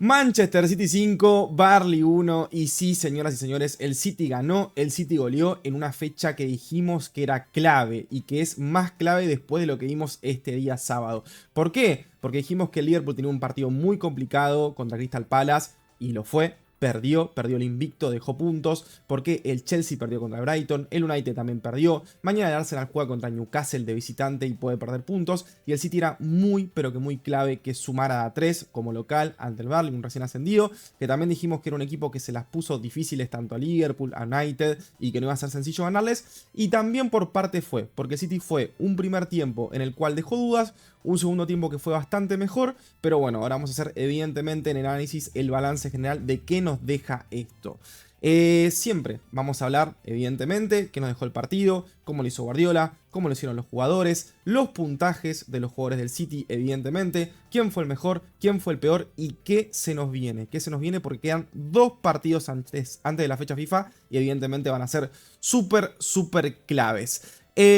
Manchester City 5, Burnley 1 y sí, señoras y señores, el City ganó, el City goleó en una fecha que dijimos que era clave y que es más clave después de lo que vimos este día sábado. ¿Por qué? Porque dijimos que el Liverpool tenía un partido muy complicado contra Crystal Palace y lo fue. Perdió el invicto, dejó puntos, porque el Chelsea perdió contra el Brighton, el United también perdió, mañana el Arsenal juega contra Newcastle de visitante y puede perder puntos, y el City era muy, pero que muy clave que sumara a 3 como local ante el Burnley, un recién ascendido, que también dijimos que era un equipo que se las puso difíciles tanto a Liverpool, a United, y que no iba a ser sencillo ganarles, y también por parte fue, porque el City fue un primer tiempo en el cual dejó dudas, un segundo tiempo que fue bastante mejor, pero bueno, ahora vamos a hacer evidentemente en el análisis el balance general de qué nos deja esto. Siempre vamos a hablar, evidentemente, qué nos dejó el partido, cómo lo hizo Guardiola, cómo lo hicieron los jugadores, los puntajes de los jugadores del City, evidentemente, quién fue el mejor, quién fue el peor y qué se nos viene. Qué se nos viene porque quedan 2 partidos antes de la fecha FIFA y evidentemente van a ser súper, súper claves.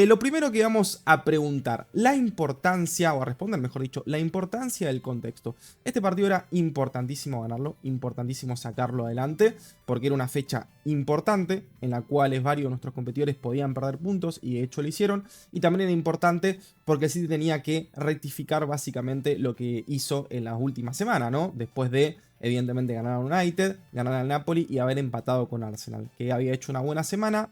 Lo primero que vamos a preguntar, la importancia, o a responder mejor dicho, la importancia del contexto. Este partido era importantísimo ganarlo, importantísimo sacarlo adelante, porque era una fecha importante en la cual varios de nuestros competidores podían perder puntos y de hecho lo hicieron. Y también era importante porque el City tenía que rectificar básicamente lo que hizo en la última semana, ¿no? Después de evidentemente ganar al United, ganar al Napoli y haber empatado con Arsenal, que había hecho una semana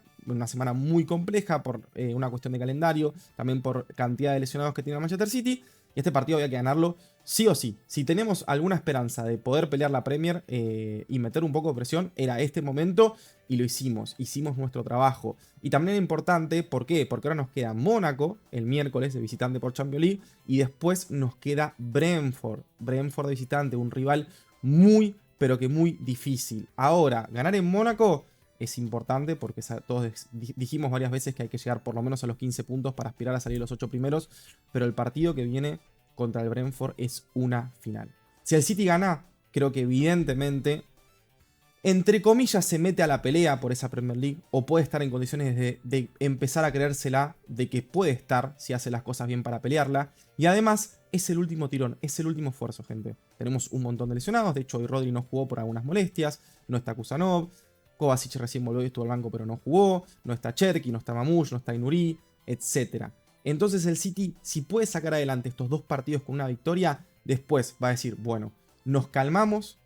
muy compleja por una cuestión de calendario, también por cantidad de lesionados que tiene Manchester City, y este partido había que ganarlo sí o sí. Si tenemos alguna esperanza de poder pelear la Premier y meter un poco de presión, era este momento y lo hicimos nuestro trabajo. Y también era importante, ¿por qué? Porque ahora nos queda Mónaco el miércoles de visitante por Champions League y después nos queda Brentford de visitante, un rival muy, pero que muy difícil. Ahora, ganar en Mónaco es importante porque todos dijimos varias veces que hay que llegar por lo menos a los 15 puntos para aspirar a salir los 8 primeros, pero el partido que viene contra el Brentford es una final. Si el City gana, creo que evidentemente, entre comillas, se mete a la pelea por esa Premier League o puede estar en condiciones de empezar a creérsela de que puede estar si hace las cosas bien para pelearla. Y además es el último tirón, es el último esfuerzo, gente. Tenemos un montón de lesionados, de hecho hoy Rodri no jugó por algunas molestias, no está Kusanov, Kovacic recién volvió y estuvo al banco pero no jugó, no está Cherki, no está Mamouche, no está Inuri, etc. Entonces el City, si puede sacar adelante estos 2 partidos con una victoria, después va a decir, bueno, nos calmamos,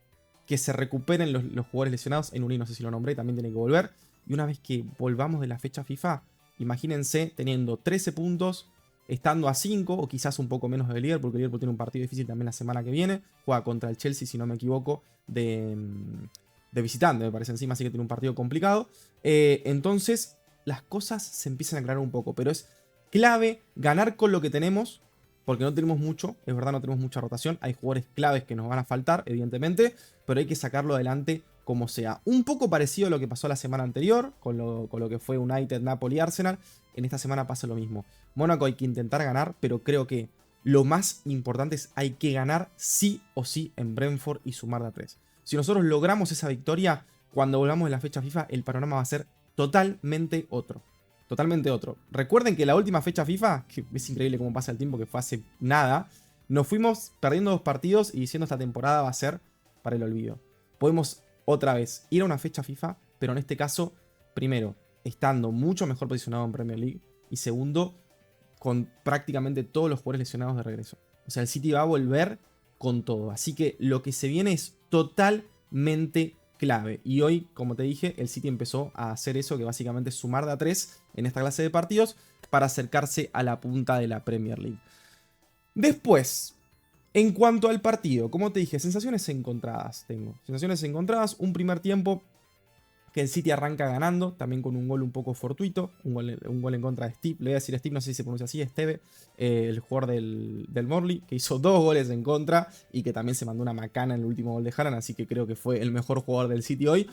que se recuperen los jugadores lesionados. En Uri no sé si lo nombré, también tiene que volver. Y una vez que volvamos de la fecha FIFA, imagínense teniendo 13 puntos, estando a 5 o quizás un poco menos de Liverpool, porque Liverpool tiene un partido difícil también la semana que viene. Juega contra el Chelsea, si no me equivoco, de visitante, me parece encima, así que tiene un partido complicado. Entonces, las cosas se empiezan a aclarar un poco, pero es clave ganar con lo que tenemos, porque no tenemos mucho, es verdad, no tenemos mucha rotación, hay jugadores claves que nos van a faltar, evidentemente, pero hay que sacarlo adelante como sea. Un poco parecido a lo que pasó la semana anterior, con lo que fue United, Napoli y Arsenal, en esta semana pasa lo mismo. Mónaco hay que intentar ganar, pero creo que lo más importante es hay que ganar sí o sí en Brentford y sumar de a 3. Si nosotros logramos esa victoria, cuando volvamos de la fecha FIFA, el panorama va a ser totalmente otro. Totalmente otro. Recuerden que la última fecha FIFA, que es increíble cómo pasa el tiempo, que fue hace nada, nos fuimos perdiendo 2 partidos y diciendo esta temporada va a ser para el olvido. Podemos otra vez ir a una fecha FIFA, pero en este caso, primero, estando mucho mejor posicionado en Premier League y segundo, con prácticamente todos los jugadores lesionados de regreso. O sea, el City va a volver con todo. Así que lo que se viene es totalmente clave. Y hoy, como te dije, el City empezó a hacer eso, que básicamente es sumar de a 3 en esta clase de partidos para acercarse a la punta de la Premier League. Después, en cuanto al partido, como te dije, sensaciones encontradas tengo. Sensaciones encontradas, un primer tiempo que el City arranca ganando, también con un gol un poco fortuito, un gol en contra de Steve, le voy a decir Steve, no sé si se pronuncia así, Esteve, el jugador del Burnley, que hizo 2 goles en contra y que también se mandó una macana en el último gol de Haaland, así que creo que fue el mejor jugador del City hoy.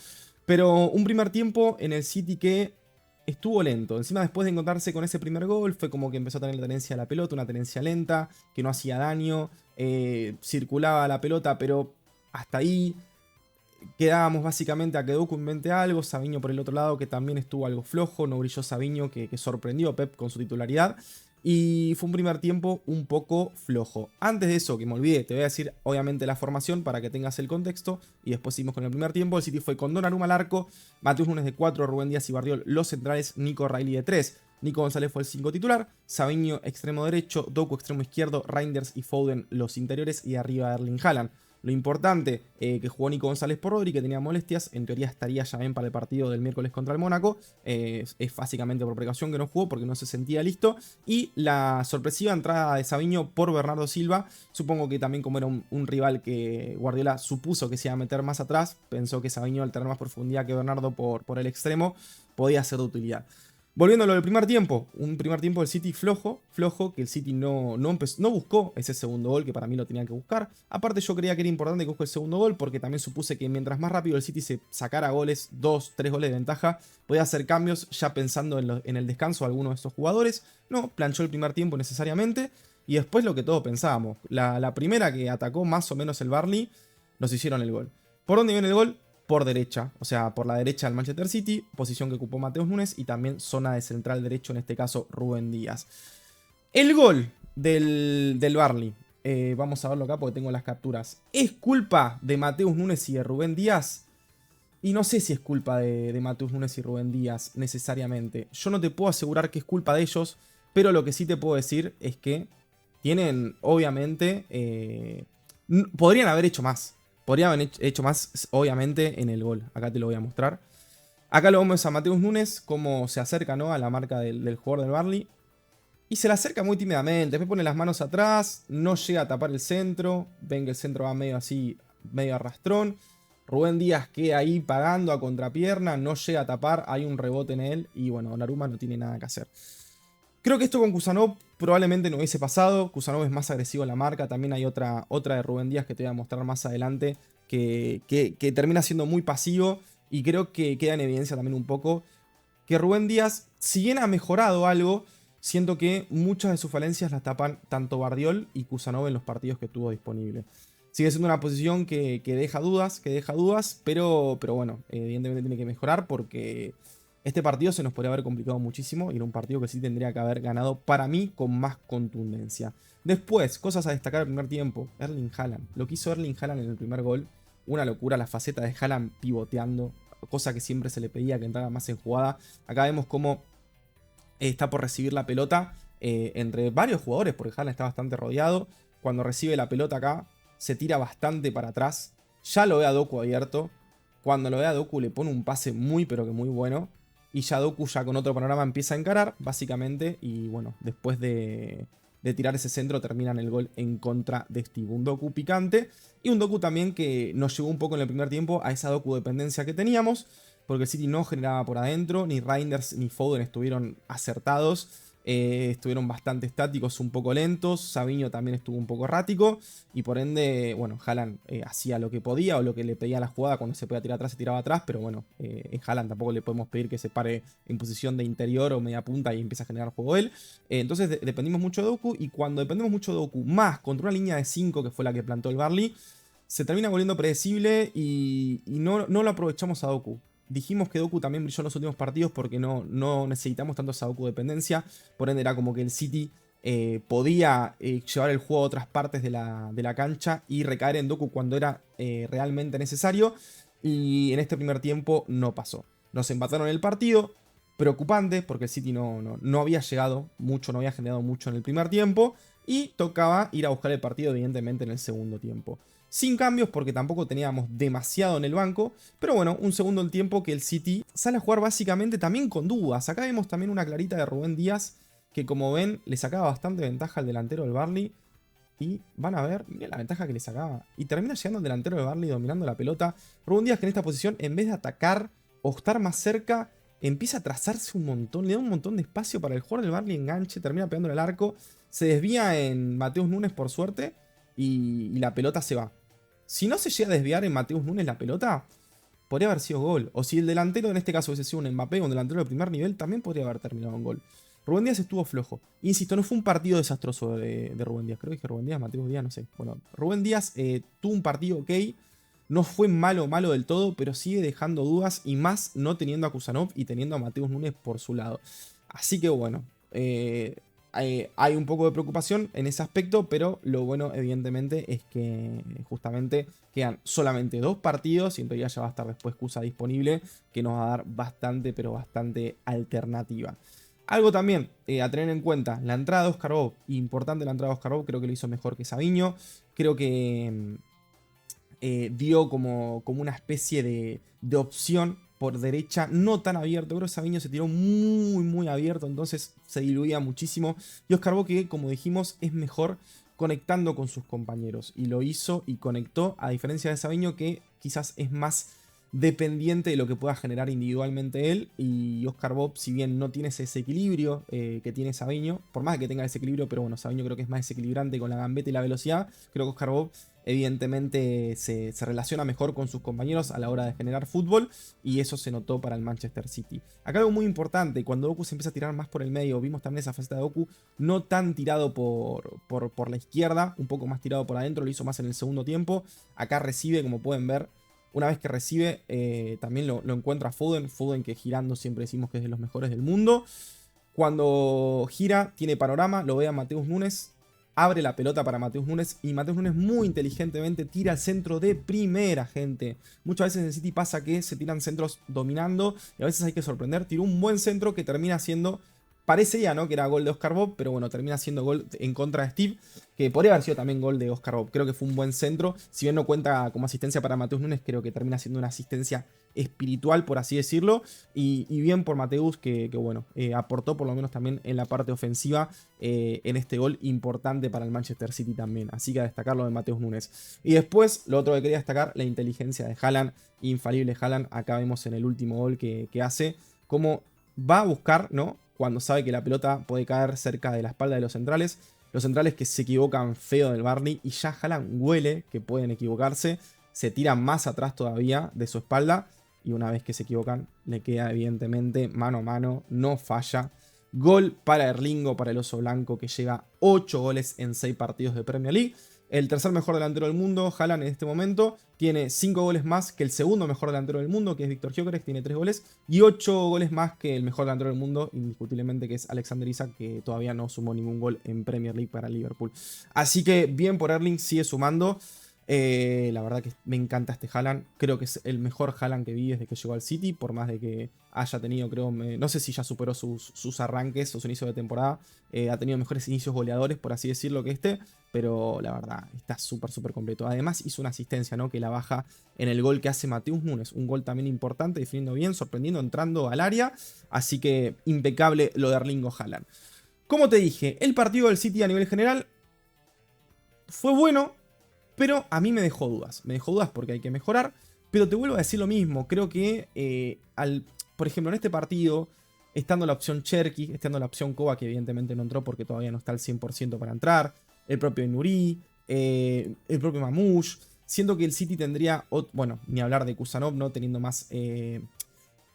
Pero un primer tiempo en el City que estuvo lento. Encima, después de encontrarse con ese primer gol, fue como que empezó a tener la tenencia a la pelota, una tenencia lenta, que no hacía daño, circulaba la pelota, pero hasta ahí. Quedábamos básicamente a que Doku invente algo, Savinho por el otro lado que también estuvo algo flojo, no brilló Savinho que sorprendió a Pep con su titularidad. Y fue un primer tiempo un poco flojo. Antes de eso, que me olvidé, te voy a decir obviamente la formación para que tengas el contexto. Y después seguimos con el primer tiempo. El City fue con Donnarumma al arco, Matheus Nunes de 4, Rubén Díaz y Barriol los centrales, Nico Reilly de 3. Nico González fue el 5 titular, Savinho extremo derecho, Doku extremo izquierdo, Reinders y Foden los interiores y arriba Erling Haaland. Lo importante, que jugó Nico González por Rodri, que tenía molestias. En teoría estaría ya bien para el partido del miércoles contra el Mónaco. Es básicamente por precaución que no jugó porque no se sentía listo. Y la sorpresiva entrada de Savinho por Bernardo Silva. Supongo que también como era un rival que Guardiola supuso que se iba a meter más atrás, pensó que Savinho, al tener más profundidad que Bernardo por el extremo, podía ser de utilidad. Volviendo a lo del primer tiempo, un primer tiempo del City flojo, que el City no buscó ese segundo gol que para mí lo tenían que buscar. Aparte yo creía que era importante que busque el segundo gol porque también supuse que mientras más rápido el City se sacara goles, 2, 3 goles de ventaja, podía hacer cambios ya pensando en el descanso de alguno de estos jugadores. No, planchó el primer tiempo necesariamente y después lo que todos pensábamos. La primera que atacó más o menos el Burnley, nos hicieron el gol. ¿Por dónde viene el gol? Por derecha, o sea, por la derecha del Manchester City, posición que ocupó Matheus Nunes y también zona de central derecho, en este caso Rubén Díaz. El gol del Burnley, vamos a verlo acá porque tengo las capturas. ¿Es culpa de Matheus Nunes y de Rubén Díaz? Y no sé si es culpa de Matheus Nunes y Rubén Díaz necesariamente. Yo no te puedo asegurar que es culpa de ellos, pero lo que sí te puedo decir es que tienen, obviamente, podrían haber hecho más. Podría haber hecho más, obviamente, en el gol. Acá te lo voy a mostrar. Acá lo vemos a Matheus Nunes, cómo se acerca, ¿no?, a la marca del jugador del Burnley. Y se le acerca muy tímidamente. Después pone las manos atrás. No llega a tapar el centro. Ven que el centro va medio así, medio arrastrón. Rubén Díaz queda ahí pagando a contrapierna. No llega a tapar. Hay un rebote en él. Y bueno, Donnarumma no tiene nada que hacer. Creo que esto con Kusanov probablemente no hubiese pasado. Kusanov es más agresivo en la marca. También hay otra de Rubén Díaz que te voy a mostrar más adelante. Que termina siendo muy pasivo. Y creo que queda en evidencia también un poco que Rubén Díaz, si bien ha mejorado algo, siento que muchas de sus falencias las tapan tanto Bardiol y Kusanov en los partidos que tuvo disponible. Sigue siendo una posición que deja dudas, pero bueno, evidentemente tiene que mejorar porque este partido se nos podría haber complicado muchísimo y era un partido que sí tendría que haber ganado para mí con más contundencia. Después, cosas a destacar el primer tiempo, Erling Haaland. Lo que hizo Erling Haaland en el primer gol, una locura, la faceta de Haaland pivoteando, cosa que siempre se le pedía que entrara más en jugada. Acá vemos cómo está por recibir la pelota entre varios jugadores, porque Haaland está bastante rodeado. Cuando recibe la pelota acá, se tira bastante para atrás. Ya lo ve a Doku abierto. Cuando lo ve a Doku le pone un pase muy pero que muy bueno. Y ya Doku ya con otro panorama empieza a encarar, básicamente. Y bueno, después de tirar ese centro terminan el gol en contra de Steve. Un Doku picante. Y un Doku también que nos llevó un poco en el primer tiempo a esa Doku dependencia que teníamos. Porque el City no generaba por adentro. Ni Reinders ni Foden estuvieron acertados. Estuvieron bastante estáticos, un poco lentos. Savinho también estuvo un poco errático. Y por ende, bueno, Haaland hacía lo que podía o lo que le pedía la jugada. Cuando se podía tirar atrás, se tiraba atrás. Pero bueno, Haaland tampoco le podemos pedir que se pare en posición de interior o media punta y empiece a generar juego él. Entonces dependimos mucho de Doku. Y cuando dependemos mucho de Doku, más contra una línea de 5 que fue la que plantó el Burnley, se termina volviendo predecible y no lo aprovechamos a Doku. Dijimos que Doku también brilló en los últimos partidos porque no necesitamos tanto esa Doku dependencia. Por ende era como que el City podía llevar el juego a otras partes de la cancha y recaer en Doku cuando era realmente necesario. Y en este primer tiempo no pasó. Nos empataron el partido. Preocupante porque el City no había llegado mucho, no había generado mucho en el primer tiempo. Y tocaba ir a buscar el partido evidentemente en el segundo tiempo. Sin cambios porque tampoco teníamos demasiado en el banco. Pero bueno, un segundo el tiempo que el City sale a jugar básicamente también con dudas. Acá vemos también una clarita de Rubén Díaz que, como ven, le sacaba bastante ventaja al delantero del Burnley. Y van a ver, miren la ventaja que le sacaba. Y termina llegando el delantero del Burnley dominando la pelota. Rubén Díaz que en esta posición, en vez de atacar o estar más cerca, empieza a trazarse un montón. Le da un montón de espacio para el jugador del Burnley, enganche, termina pegándole al arco. Se desvía en Matheus Nunes por suerte. Y la pelota se va. Si no se llega a desviar en Matheus Nunes la pelota, podría haber sido gol. O si el delantero, en este caso hubiese sido un Mbappé, un delantero de primer nivel, también podría haber terminado en gol. Rubén Díaz estuvo flojo. Insisto, no fue un partido desastroso de Rubén Díaz. Creo que dije Rubén Díaz, Matheus Díaz, no sé. Bueno, Rubén Díaz tuvo un partido ok. No fue malo del todo, pero sigue dejando dudas. Y más no teniendo a Kusanov y teniendo a Matheus Nunes por su lado. Así que bueno, hay un poco de preocupación en ese aspecto, pero lo bueno evidentemente es que justamente quedan solamente 2 partidos y en teoría ya va a estar después Kusa disponible, que nos va a dar bastante, pero bastante alternativa. Algo también a tener en cuenta, la entrada de Oscar Bob, importante la entrada de Oscar Bob, creo que lo hizo mejor que Savinho, creo que dio como una especie de opción por derecha, no tan abierto. Creo que Savinho se tiró muy abierto, entonces se diluía muchísimo. Y Oscar Bob, que como dijimos, es mejor conectando con sus compañeros. Y lo hizo y conectó, a diferencia de Savinho, que quizás es más dependiente de lo que pueda generar individualmente él. Y Oscar Bob, si bien no tiene ese desequilibrio que tiene Savinho, por más que tenga desequilibrio, pero bueno, Savinho creo que es más desequilibrante con la gambeta y la velocidad. Creo que Oscar Bob evidentemente se relaciona mejor con sus compañeros a la hora de generar fútbol, y eso se notó para el Manchester City. Acá algo muy importante, cuando Doku se empieza a tirar más por el medio, vimos también esa faceta de Doku no tan tirado por la izquierda, un poco más tirado por adentro, lo hizo más en el segundo tiempo. Acá recibe, como pueden ver, una vez que recibe, también lo encuentra Foden. Foden, que girando siempre decimos que es de los mejores del mundo. Cuando gira, tiene panorama, lo ve a Matheus Nunes, abre la pelota para Matheus Nunes y Matheus Nunes muy inteligentemente tira al centro de primera, gente. Muchas veces en el City pasa que se tiran centros dominando y a veces hay que sorprender. Tiró un buen centro que termina siendo... Parecía, ¿no?, que era gol de Oscar Bob, pero bueno, termina siendo gol en contra de Steve, que podría haber sido también gol de Oscar Bob. Creo que fue un buen centro. Si bien no cuenta como asistencia para Matheus Nunes, creo que termina siendo una asistencia espiritual, por así decirlo. Y bien por Matheus, que bueno, aportó por lo menos también en la parte ofensiva en este gol importante para el Manchester City también. Así que a destacar lo de Matheus Nunes. Y después, lo otro que quería destacar, la inteligencia de Haaland. Infalible Haaland. Acá vemos en el último gol que hace cómo va a buscar, ¿no?, cuando sabe que la pelota puede caer cerca de la espalda de los centrales. Los centrales que se equivocan feo del Burnley, y ya Haaland huele que pueden equivocarse. Se tira más atrás todavía de su espalda, y una vez que se equivocan, le queda evidentemente mano a mano, no falla. Gol para Erlingo, para el oso blanco, que llega 8 goles en 6 partidos de Premier League. El tercer mejor delantero del mundo, Haaland, en este momento, tiene 5 goles más que el segundo mejor delantero del mundo, que es Víctor Gyökeres, tiene 3 goles, y 8 goles más que el mejor delantero del mundo, indiscutiblemente, que es Alexander Isak, que todavía no sumó ningún gol en Premier League para Liverpool. Así que bien por Erling, sigue sumando. La verdad que me encanta este Haaland. Creo que es el mejor Haaland que vi desde que llegó al City. Por más de que haya tenido, creo, no sé si ya superó sus arranques, sus inicios de temporada. Ha tenido mejores inicios goleadores, por así decirlo, que este. Pero la verdad, está súper completo. Además hizo una asistencia, ¿no?, que la baja en el gol que hace Matheus Nunes. Un gol también importante, definiendo bien, sorprendiendo, entrando al área. Así que impecable lo de Erling Haaland. Como te dije, el partido del City a nivel general fue bueno, pero a mí me dejó dudas. Me dejó dudas porque hay que mejorar. Pero te vuelvo a decir lo mismo. Creo que, por ejemplo, en este partido, estando la opción Cherki, estando la opción Koba, que evidentemente no entró porque todavía no está al 100% para entrar, el propio Nuri, el propio Mamouche, siento que el City tendría, bueno, ni hablar de Kusanov, ¿no?, teniendo más...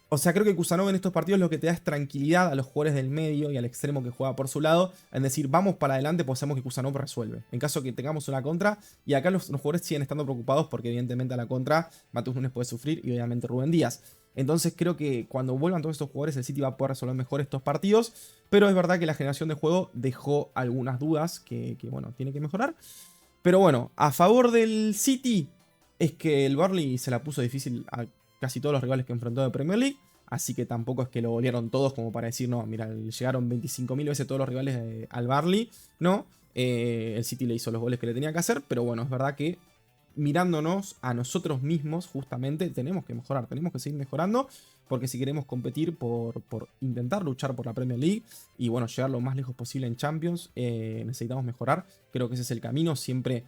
O sea, creo que Kusanov en estos partidos lo que te da es tranquilidad a los jugadores del medio y al extremo que juega por su lado, en decir, vamos para adelante, pues sabemos que Kusanov resuelve. En caso que tengamos una contra, y acá los jugadores siguen estando preocupados porque evidentemente a la contra Matheus Nunes puede sufrir, y obviamente Rubén Díaz. Entonces creo que cuando vuelvan todos estos jugadores, el City va a poder resolver mejor estos partidos, pero es verdad que la generación de juego dejó algunas dudas que bueno, tiene que mejorar. Pero bueno, a favor del City es que el Burnley se la puso difícil a casi todos los rivales que enfrentó de Premier League, así que tampoco es que lo golearon todos como para decir, no, mira, llegaron 25.000 veces todos los rivales al Burnley, no, el City le hizo los goles que le tenía que hacer, pero bueno, es verdad que mirándonos a nosotros mismos, justamente, tenemos que mejorar, tenemos que seguir mejorando, porque si queremos competir por intentar luchar por la Premier League y bueno, llegar lo más lejos posible en Champions, necesitamos mejorar. Creo que ese es el camino, siempre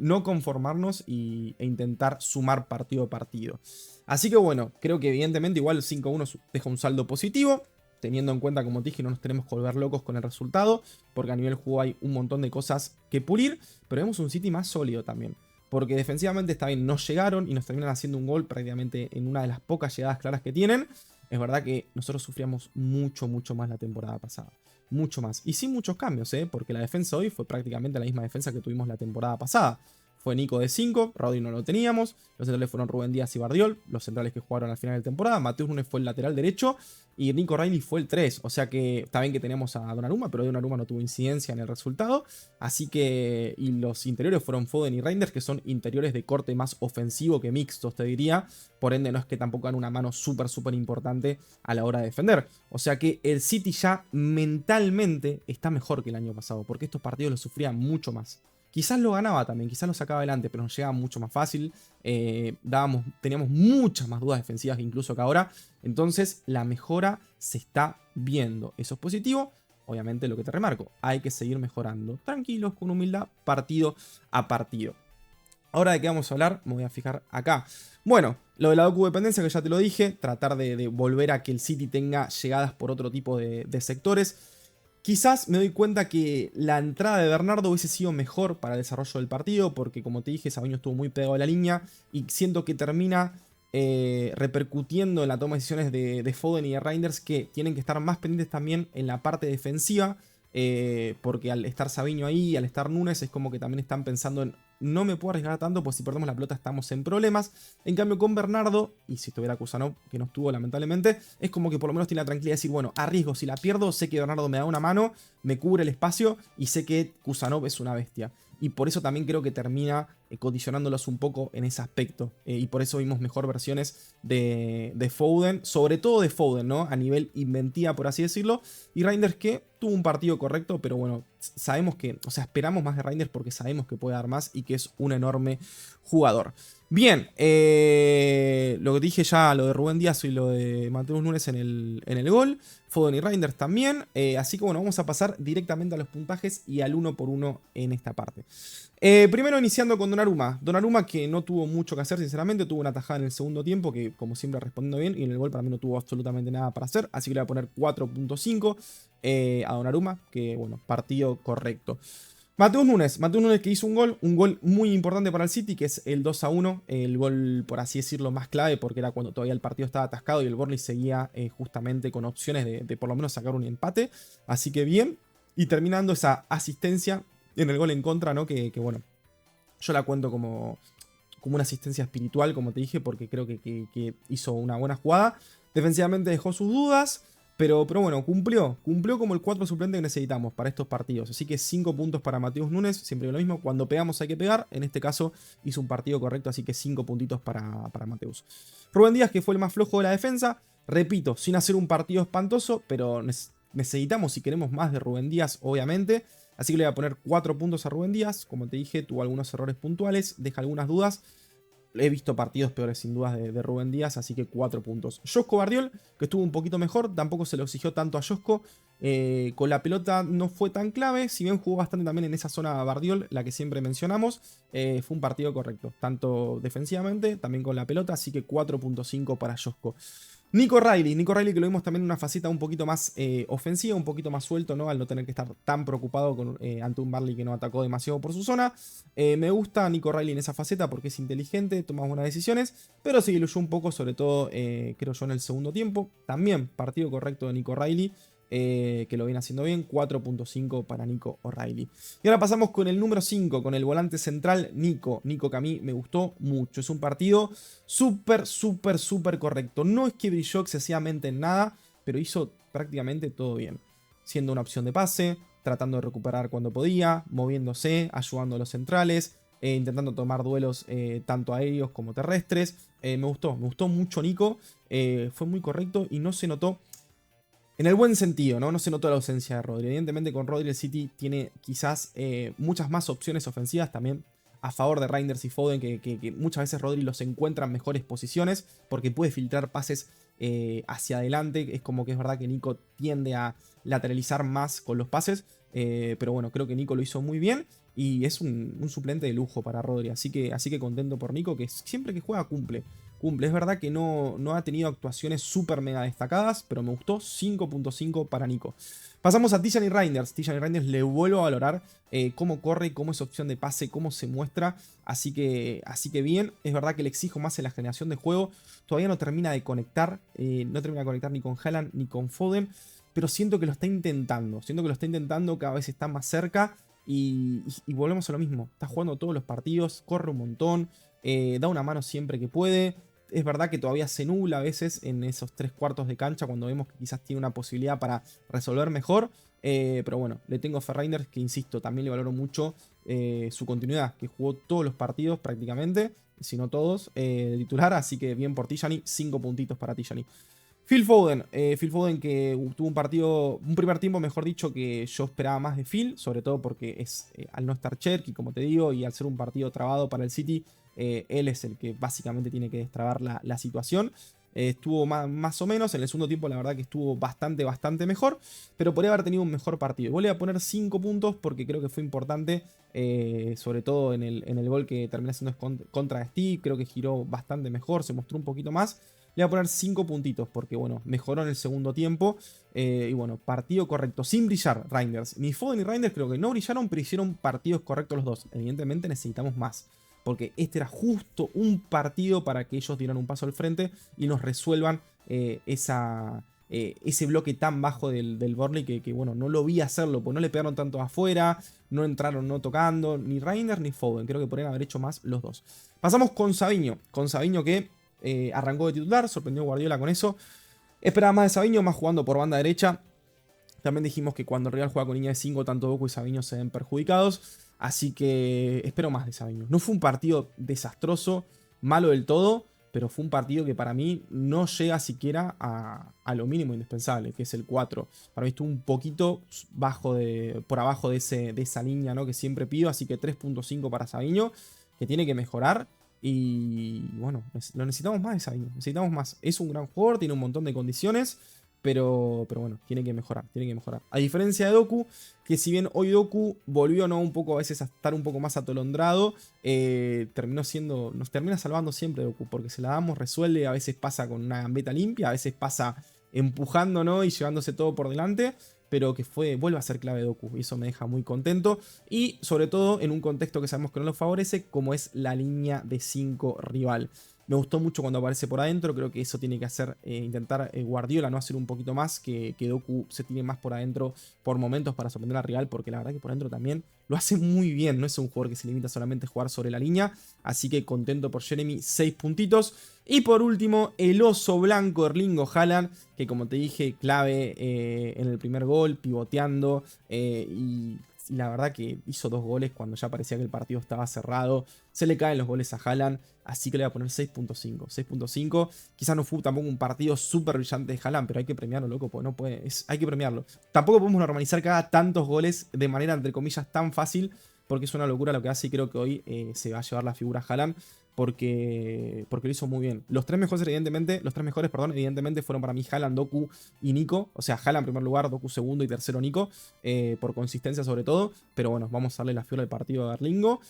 no conformarnos e intentar sumar partido a partido. Así que bueno, creo que evidentemente igual el 5-1 deja un saldo positivo, teniendo en cuenta, como te dije, no nos tenemos que volver locos con el resultado, porque a nivel juego hay un montón de cosas que pulir, pero vemos un City más sólido también. Porque defensivamente está bien, no llegaron y nos terminan haciendo un gol prácticamente en una de las pocas llegadas claras que tienen. Es verdad que nosotros sufríamos mucho más la temporada pasada. Mucho más. Y sin muchos cambios, porque la defensa hoy fue prácticamente la misma defensa que tuvimos la temporada pasada. fue Nico de 5, Rodri no lo teníamos, los centrales fueron Rubén Díaz y Bardiol, los centrales que jugaron al final de temporada, Mateus Nunes fue el lateral derecho y Nico Reilly fue el 3, o sea que está bien que teníamos a Donnarumma, pero Donnarumma no tuvo incidencia en el resultado, así que, y los interiores fueron Foden y Reinders, que son interiores de corte más ofensivo que mixtos, te diría, por ende no es que tampoco dan una mano súper importante a la hora de defender, o sea que el City ya mentalmente está mejor que el año pasado, porque estos partidos los sufría mucho más. Quizás lo ganaba también, quizás lo sacaba adelante, pero nos llegaba mucho más fácil. Teníamos muchas más dudas defensivas incluso que ahora. Entonces la mejora se está viendo. Eso es positivo. Obviamente lo que te remarco, hay que seguir mejorando. Tranquilos, con humildad, partido a partido. Ahora de qué vamos a hablar, me voy a fijar acá. Bueno, lo de la docu-dependencia que ya te lo dije. Tratar de volver a que el City tenga llegadas por otro tipo de sectores. Quizás me doy cuenta que la entrada de Bernardo hubiese sido mejor para el desarrollo del partido, porque como te dije, Sabiño estuvo muy pegado a la línea y siento que termina repercutiendo en la toma de decisiones de Foden y de Reinders, que tienen que estar más pendientes también en la parte defensiva, porque al estar Sabiño ahí, al estar Núñez, es como que también están pensando en no me puedo arriesgar tanto, pues si perdemos la pelota estamos en problemas. En cambio con Bernardo, y si estuviera Kusanov, que no estuvo lamentablemente, es como que por lo menos tiene la tranquilidad de decir, bueno, arriesgo, si la pierdo, sé que Bernardo me da una mano, me cubre el espacio y sé que Kusanov es una bestia. Y por eso también creo que termina condicionándolos un poco en ese aspecto. Y por eso vimos mejor versiones de Foden, sobre todo de Foden, ¿no? A nivel inventiva, por así decirlo. Y Reinders que tuvo un partido correcto, pero bueno, sabemos que, o sea, esperamos más de Reinders porque sabemos que puede dar más y que es un enorme jugador. Bien, lo que dije ya, lo de Rubén Díaz y lo de Mateus Nunes en el gol, Foden y Reinders también, así que bueno, vamos a pasar directamente a los puntajes y al 1 por 1 en esta parte. Primero iniciando con Donnarumma. Donnarumma que no tuvo mucho que hacer, sinceramente, tuvo una tajada en el segundo tiempo que como siempre respondiendo bien, y en el gol para mí no tuvo absolutamente nada para hacer, así que le voy a poner 4.5 a Donnarumma, que bueno, partido correcto. Mateus Nunes que hizo un gol muy importante para el City, que es el 2-1, el gol por así decirlo más clave, porque era cuando todavía el partido estaba atascado y el Burnley seguía justamente con opciones de por lo menos sacar un empate, así que bien, y terminando esa asistencia en el gol en contra, ¿no? Que bueno, yo la cuento como una asistencia espiritual, como te dije, porque creo que hizo una buena jugada, defensivamente dejó sus dudas. Pero bueno, cumplió como el 4 suplente que necesitamos para estos partidos. Así que 5 puntos para Mateus Nunes, siempre lo mismo. Cuando pegamos hay que pegar. En este caso hizo un partido correcto, así que 5 puntitos para Mateus. Rubén Díaz, que fue el más flojo de la defensa. Repito, sin hacer un partido espantoso, pero necesitamos y queremos más de Rubén Díaz, obviamente. Así que le voy a poner 4 puntos a Rubén Díaz. Como te dije, tuvo algunos errores puntuales, deja algunas dudas. He visto partidos peores sin dudas de Rubén Díaz, así que 4 puntos. Josko Bardiol, que estuvo un poquito mejor, tampoco se lo exigió tanto a Josko. Con la pelota no fue tan clave, si bien jugó bastante también en esa zona Bardiol, la que siempre mencionamos. Fue un partido correcto, tanto defensivamente, también con la pelota, así que 4.5 para Josko. Nico Reilly que lo vimos también en una faceta un poquito más ofensiva, un poquito más suelto, ¿no? Al no tener que estar tan preocupado ante un Burnley que no atacó demasiado por su zona. Me gusta Nico Reilly en esa faceta porque es inteligente, toma buenas decisiones, pero sí iluyó un poco, sobre todo creo yo en el segundo tiempo. También partido correcto de Nico Reilly. Que lo viene haciendo bien, 4.5 para Nico O'Reilly. Y ahora pasamos con el número 5, con el volante central Nico que a mí me gustó mucho. Es un partido súper correcto. No es que brilló excesivamente en nada, pero hizo prácticamente todo bien. Siendo una opción de pase, tratando de recuperar cuando podía, moviéndose, ayudando a los centrales, intentando tomar duelos tanto aéreos como terrestres. Me gustó mucho Nico. Fue muy correcto y no se notó. En el buen sentido, ¿no? No se notó la ausencia de Rodri. Evidentemente con Rodri el City tiene quizás muchas más opciones ofensivas también a favor de Reinders y Foden, que muchas veces Rodri los encuentra en mejores posiciones porque puede filtrar pases hacia adelante. Es como que es verdad que Nico tiende a lateralizar más con los pases, pero bueno, creo que Nico lo hizo muy bien y es un suplente de lujo para Rodri. Así que contento por Nico, que siempre que juega cumple. Es verdad que no ha tenido actuaciones súper mega destacadas, pero me gustó, 5.5 para Nico. Pasamos a Tijani Reinders. Tijani Reinders le vuelvo a valorar cómo corre, cómo es opción de pase, cómo se muestra. Así que bien, es verdad que le exijo más en la generación de juego. Todavía no termina de conectar, no termina de conectar ni con Haaland ni con Foden, pero siento que lo está intentando. Siento que lo está intentando, cada vez está más cerca. y volvemos a lo mismo. Está jugando todos los partidos, corre un montón, da una mano siempre que puede. Es verdad que todavía se nubla a veces en esos 3/4 de cancha cuando vemos que quizás tiene una posibilidad para resolver mejor. Pero bueno, le tengo fe a Reinders, que insisto, también le valoro mucho su continuidad, que jugó todos los partidos prácticamente, si no todos, de titular. Así que bien por Tijani, 5 puntitos para Tijani. Phil Foden que tuvo un primer tiempo, mejor dicho, que yo esperaba más de Phil, sobre todo porque es al no estar Cherki, como te digo, y al ser un partido trabado para el City, él es el que básicamente tiene que destrabar la situación. Estuvo más o menos, en el segundo tiempo la verdad que estuvo bastante mejor, pero podría haber tenido un mejor partido. Voy a poner 5 puntos porque creo que fue importante, sobre todo en el gol que termina siendo contra Steve, creo que giró bastante mejor, se mostró un poquito más. Le voy a poner 5 puntitos porque, bueno, mejoró en el segundo tiempo. Y bueno, partido correcto. Sin brillar, Reinders. Ni Foden ni Reinders creo que no brillaron, pero hicieron partidos correctos los dos. Evidentemente necesitamos más. Porque este era justo un partido para que ellos dieran un paso al frente y nos resuelvan ese bloque tan bajo del Burnley que, bueno, no lo vi hacerlo, porque no le pegaron tanto afuera, no entraron no tocando, ni Reinders ni Foden. Creo que podrían haber hecho más los dos. Pasamos con Savinho. Con Savinho que arrancó de titular, sorprendió a Guardiola con eso. Esperaba más de Savinho, más jugando por banda derecha. También dijimos que cuando el Real juega con línea de 5, tanto Doku y Savinho se ven perjudicados. Así que espero más de Savinho. No fue un partido desastroso, malo del todo, pero fue un partido que para mí no llega siquiera a lo mínimo indispensable, que es el 4. Para mí estuvo un poquito por abajo de esa línea, ¿no?, que siempre pido. Así que 3.5 para Savinho, que tiene que mejorar. Y bueno, lo necesitamos más de Savinho. Necesitamos más. Es un gran jugador, tiene un montón de condiciones. Pero bueno, tiene que mejorar. A diferencia de Doku, que si bien hoy Doku volvió, ¿no?, un poco a veces a estar un poco más atolondrado, nos termina salvando siempre Doku, porque se la damos, resuelve, a veces pasa con una gambeta limpia, a veces pasa empujando, ¿no?, y llevándose todo por delante, pero que vuelve a ser clave Doku, y eso me deja muy contento, y sobre todo en un contexto que sabemos que no lo favorece, como es la línea de 5 rival. Me gustó mucho cuando aparece por adentro, creo que eso tiene que hacer, intentar Guardiola, ¿no?, hacer un poquito más, que Doku se tire más por adentro por momentos para sorprender al rival, porque la verdad que por adentro también lo hace muy bien, no es un jugador que se limita solamente a jugar sobre la línea, así que contento por Jeremy, 6 puntitos. Y por último, el oso blanco Erling Haaland, que como te dije, clave en el primer gol, pivoteando, y la verdad que hizo 2 goles cuando ya parecía que el partido estaba cerrado. Se le caen los goles a Haaland, así que le voy a poner 6.5. 6.5. Quizás no fue tampoco un partido súper brillante de Haaland, pero hay que premiarlo, loco, porque no puede. Hay que premiarlo. Tampoco podemos normalizar que haga tantos goles de manera, entre comillas, tan fácil, porque es una locura lo que hace, y creo que hoy se va a llevar la figura Haaland. Porque lo hizo muy bien. Los tres mejores, evidentemente, fueron para mí Haaland, Doku y Nico. O sea, Haaland en primer lugar, Doku segundo y tercero Nico. Por consistencia sobre todo. Pero bueno, vamos a darle la figura del partido a Erlingo.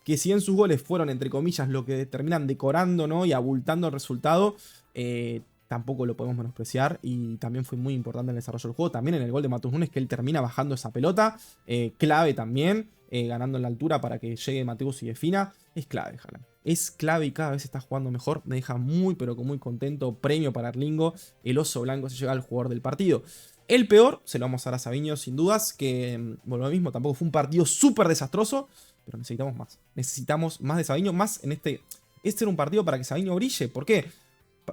Que si en sus goles fueron, entre comillas, lo que terminan decorando, ¿no?, y abultando el resultado, tampoco lo podemos menospreciar. Y también fue muy importante en el desarrollo del juego. También en el gol de Matheus Nunes, que él termina bajando esa pelota. Clave también. Ganando en la altura para que llegue Matheus y defina. Es clave, Haaland. Es clave y cada vez está jugando mejor. Me deja muy pero muy contento. Premio para Erlingo. El oso blanco se llega al jugador del partido. El peor se lo vamos a dar a Savinho sin dudas. Que, bueno, lo mismo, tampoco fue un partido súper desastroso. Pero necesitamos más. Necesitamos más de Savinho. Más en este era un partido para que Savinho brille. ¿Por qué?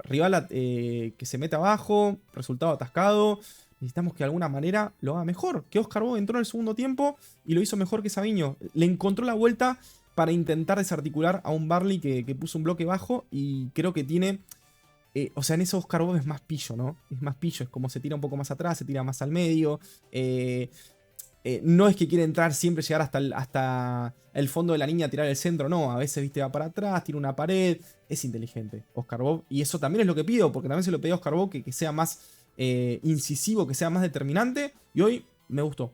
Rival que se mete abajo. Resultado atascado. Necesitamos que de alguna manera lo haga mejor. Que Oscar Bob entró en el segundo tiempo y lo hizo mejor que Savinho. Le encontró la vuelta para intentar desarticular a un Burnley que puso un bloque bajo. Y creo que tiene... o sea, en eso Oscar Bob es más pillo, ¿no? Es más pillo. Es como se tira un poco más atrás, se tira más al medio. No es que quiere entrar siempre, llegar hasta el fondo de la línea, tirar el centro. No, a veces, viste, va para atrás, tira una pared. Es inteligente Oscar Bob. Y eso también es lo que pido, porque también se lo pedí a Oscar Bob que sea más... incisivo, que sea más determinante. Y hoy me gustó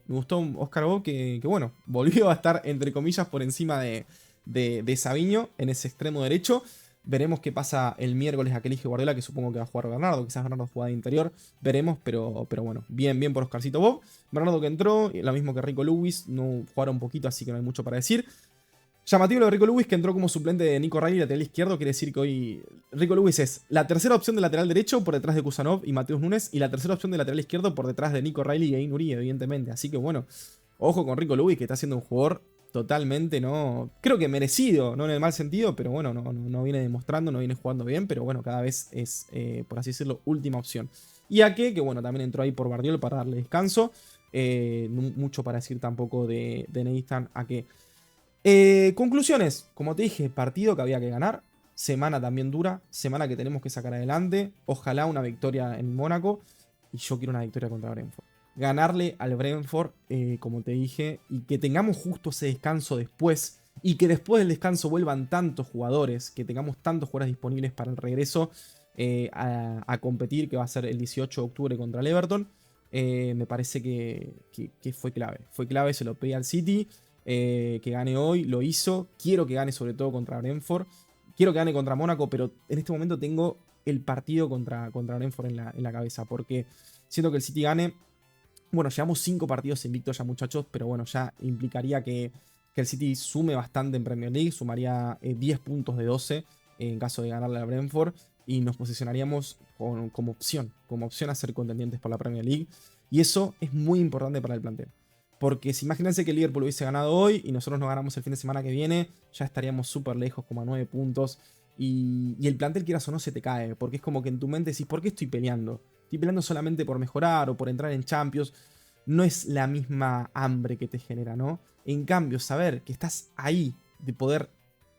Oscar Bob, que bueno, volvió a estar entre comillas por encima de Savinho en ese extremo derecho. Veremos qué pasa el miércoles a que elige Guardiola, que supongo que va a jugar Bernardo. Quizás Bernardo juega de interior, veremos, pero bueno, bien por Oscarcito Bob. Bernardo que entró, lo mismo que Rico Lewis, no jugaron un poquito, así que no hay mucho para decir. Llamativo lo de Rico Lewis, que entró como suplente de Nico Riley, lateral izquierdo. Quiere decir que hoy Rico Lewis es la tercera opción de lateral derecho por detrás de Kusanov y Matheus Nunes, y la tercera opción de lateral izquierdo por detrás de Nico Riley y Aïn Nouri, evidentemente. Así que bueno, Ojo con Rico Lewis, que está siendo un jugador totalmente, no, creo que merecido, no en el mal sentido, pero bueno, no viene demostrando, no viene jugando bien, pero bueno, cada vez es, por así decirlo, última opción. Y Ake, que bueno, también entró ahí por Bardiol para darle descanso. Mucho para decir tampoco de Nathan Ake. Conclusiones, como te dije, partido que había que ganar. Semana también dura, semana que tenemos que sacar adelante. Ojalá una victoria en Mónaco. Y yo quiero una victoria contra Brentford. Ganarle al Brentford, como te dije, y que tengamos justo ese descanso después. Y que después del descanso vuelvan tantos jugadores, que tengamos tantos jugadores disponibles para el regreso a competir, que va a ser el 18 de octubre contra el Everton. Me parece que fue clave. Fue clave, se lo pedí al City. Que gane hoy, lo hizo. Quiero que gane sobre todo contra Brentford. Quiero que gane contra Mónaco, pero en este momento tengo el partido contra Brentford en la cabeza. Porque siento que el City gane. Bueno, llevamos 5 partidos invictos ya, muchachos, pero bueno, ya implicaría que el City sume bastante en Premier League. Sumaría 10 puntos de 12 en caso de ganarle a Brentford. Y nos posicionaríamos como opción a ser contendientes por la Premier League. Y eso es muy importante para el plantel. Porque si imagínense que el Liverpool hubiese ganado hoy y nosotros no ganamos el fin de semana que viene, ya estaríamos súper lejos, como a 9 puntos. Y el plantel, quieras o no, se te cae. Porque es como que en tu mente decís, ¿por qué estoy peleando? Estoy peleando solamente por mejorar o por entrar en Champions. No es la misma hambre que te genera, ¿no? En cambio, saber que estás ahí de poder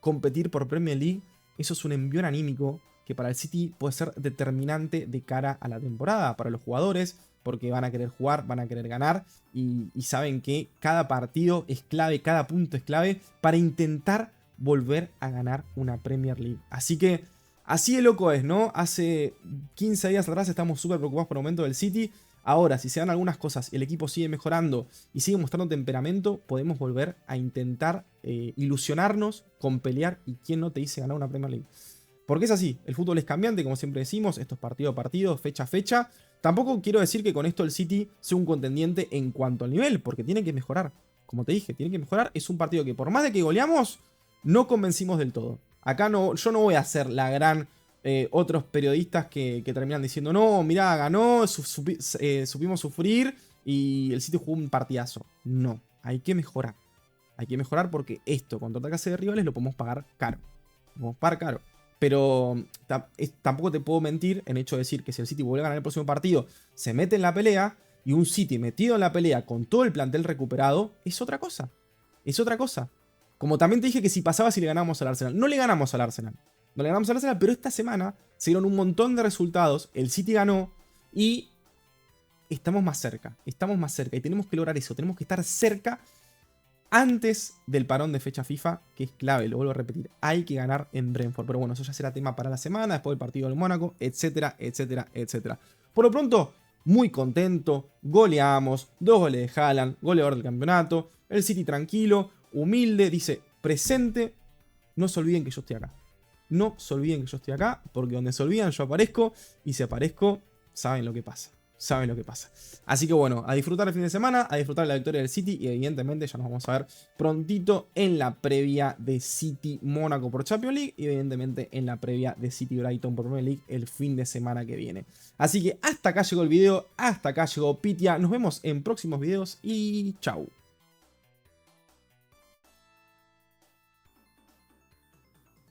competir por Premier League, eso es un envión anímico que para el City puede ser determinante de cara a la temporada. Para los jugadores, porque van a querer jugar, van a querer ganar y saben que cada partido es clave, cada punto es clave para intentar volver a ganar una Premier League. Así que así de loco es, ¿no? Hace 15 días atrás estamos súper preocupados por el momento del City. Ahora, si se dan algunas cosas y el equipo sigue mejorando y sigue mostrando temperamento, podemos volver a intentar ilusionarnos con pelear y quién no te dice ganar una Premier League. Porque es así, el fútbol es cambiante, como siempre decimos, esto es partido a partido, fecha a fecha. Tampoco quiero decir que con esto el City sea un contendiente en cuanto al nivel, porque tiene que mejorar. Como te dije, tiene que mejorar. Es un partido que por más de que goleamos, no convencimos del todo. Acá no, yo no voy a ser la gran... otros periodistas que terminan diciendo, no, mirá, ganó, supimos sufrir y el City jugó un partidazo. No, hay que mejorar. Hay que mejorar porque esto, contra ataque de rivales, lo podemos pagar caro. Lo podemos pagar caro. Pero tampoco te puedo mentir en hecho de decir que si el City vuelve a ganar el próximo partido, se mete en la pelea, y un City metido en la pelea con todo el plantel recuperado, es otra cosa. Es otra cosa. Como también te dije que si pasaba si le ganamos al Arsenal. No le ganamos al Arsenal. No le ganamos al Arsenal, pero esta semana se dieron un montón de resultados. El City ganó y estamos más cerca. Estamos más cerca y tenemos que lograr eso. Tenemos que estar cerca antes del parón de fecha FIFA, que es clave, lo vuelvo a repetir. Hay que ganar en Brentford. Pero bueno, eso ya será tema para la semana, después del partido del Mónaco, etcétera, etcétera, etcétera. Por lo pronto, muy contento. Goleamos, 2 goles de Haaland, goleador del campeonato. El City tranquilo, humilde, dice presente. No se olviden que yo estoy acá. No se olviden que yo estoy acá, porque donde se olvidan yo aparezco, y si aparezco, saben lo que pasa. Saben lo que pasa. Así que bueno, a disfrutar el fin de semana, a disfrutar la victoria del City, y evidentemente ya nos vamos a ver prontito en la previa de City Mónaco por Champions League, y evidentemente en la previa de City Brighton por Premier League el fin de semana que viene. Así que hasta acá llegó el video, hasta acá llegó Pitia, nos vemos en próximos videos y chau.